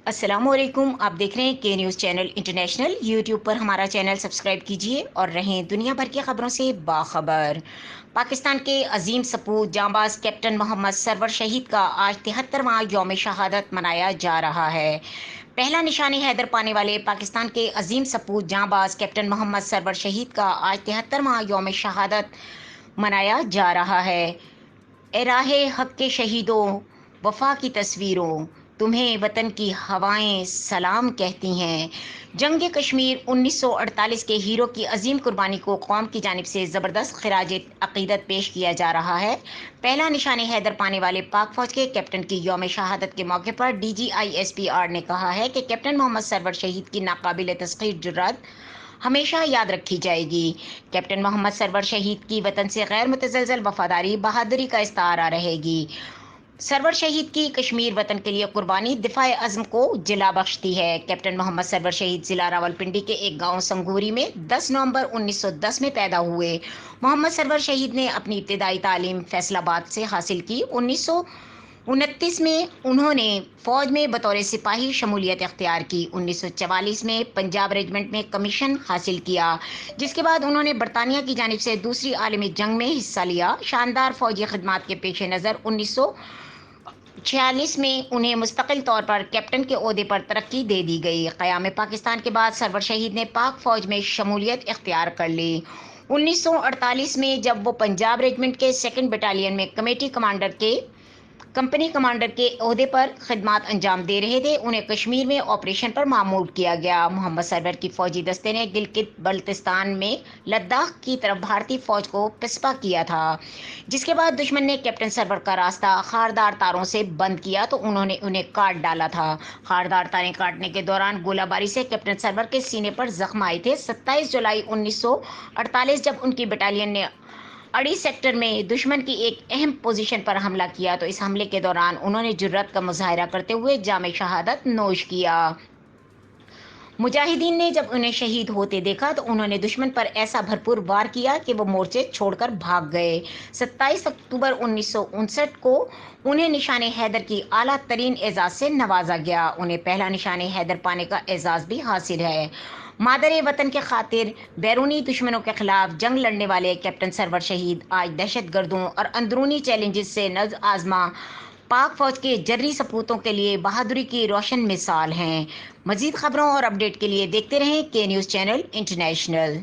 السلام علیکم، آپ دیکھ رہے ہیں کے نیوز چینل انٹرنیشنل۔ یوٹیوب پر ہمارا چینل سبسکرائب کیجیے اور رہیں دنیا بھر کی خبروں سے باخبر۔ پاکستان کے عظیم سپوت جانباز کیپٹن محمد سرور شہید کا آج 73واں یوم شہادت منایا جا رہا ہے۔ پہلا نشان حیدر پانے والے پاکستان کے عظیم سپوت جانباز کیپٹن محمد سرور شہید کا آج 73واں یوم شہادت منایا جا رہا ہے۔ اے راہ حق کے شہیدوں، وفا کی تصویروں، تمہیں وطن کی ہوائیں سلام کہتی ہیں۔ جنگ کشمیر 1948 کے ہیرو کی عظیم قربانی کو قوم کی جانب سے زبردست خراج عقیدت پیش کیا جا رہا ہے۔ پہلا نشان حیدر پانے والے پاک فوج کے کیپٹن کی یوم شہادت کے موقع پر D G I S P R نے کہا ہے کہ کیپٹن محمد سرور شہید کی ناقابل تسخیر جرات ہمیشہ یاد رکھی جائے گی۔ کیپٹن محمد سرور شہید کی وطن سے غیر متزلزل وفاداری بہادری کا استعارہ رہے گی۔ سرور شہید کی کشمیر وطن کے لیے قربانی دفاع عزم کو جلا بخشتی ہے۔ کیپٹن محمد سرور شہید ضلع راولپنڈی کے ایک گاؤں سنگوری میں 10 نومبر 1910 میں پیدا ہوئے۔ محمد سرور شہید نے اپنی ابتدائی تعلیم فیصل آباد سے حاصل کی۔ 1929 میں انہوں نے فوج میں بطور سپاہی شمولیت اختیار کی۔ 1944 میں پنجاب ریجمنٹ میں کمیشن حاصل کیا، جس کے بعد انہوں نے برطانیہ کی جانب سے دوسری عالمی جنگ میں حصہ لیا۔ شاندار فوجی خدمات کے پیش نظر 1946 میں انہیں مستقل طور پر کیپٹن کے عہدے پر ترقی دے دی گئی۔ قیام پاکستان کے بعد سرور شہید نے پاک فوج میں شمولیت اختیار کر لی۔ 1948 میں جب وہ پنجاب ریجمنٹ کے 2 بٹالین میں کمپنی کمانڈر کے عہدے پر خدمات انجام دے رہے تھے، انہیں کشمیر میں آپریشن پر مامور کیا گیا۔ محمد سرور کی فوجی دستے نے گلگت بلتستان میں لداخ کی طرف بھارتی فوج کو پسپا کیا تھا، جس کے بعد دشمن نے کیپٹن سرور کا راستہ خاردار تاروں سے بند کیا تو انہوں نے انہیں کاٹ ڈالا تھا۔ خاردار تاریں کاٹنے کے دوران گولہ باری سے کیپٹن سرور کے سینے پر زخم آئے تھے۔ 27 جولائی 1948 جب ان کی بٹالین نے اڑی سیکٹر میں دشمن کی ایک اہم پوزیشن پر حملہ کیا تو اس حملے کے دوران انہوں نے جرات کا مظاہرہ کرتے ہوئے جام شہادت نوش کیا۔ مجاہدین نے جب انہیں شہید ہوتے دیکھا تو انہوں نے دشمن پر ایسا بھرپور وار کیا کہ وہ مورچے چھوڑ کر بھاگ گئے۔ 27 اکتوبر 1959 کو انہیں نشان حیدر کی اعلیٰ ترین اعزاز سے نوازا گیا۔ انہیں پہلا نشان حیدر پانے کا اعزاز بھی حاصل ہے۔ مادر وطن کے خاطر بیرونی دشمنوں کے خلاف جنگ لڑنے والے کیپٹن سرور شہید آج دہشت گردوں اور اندرونی چیلنجز سے نز آزما پاک فوج کے جرری سپوتوں کے لیے بہادری کی روشن مثال ہیں۔ مزید خبروں اور اپڈیٹ کے لیے دیکھتے رہیں کے نیوز چینل انٹرنیشنل۔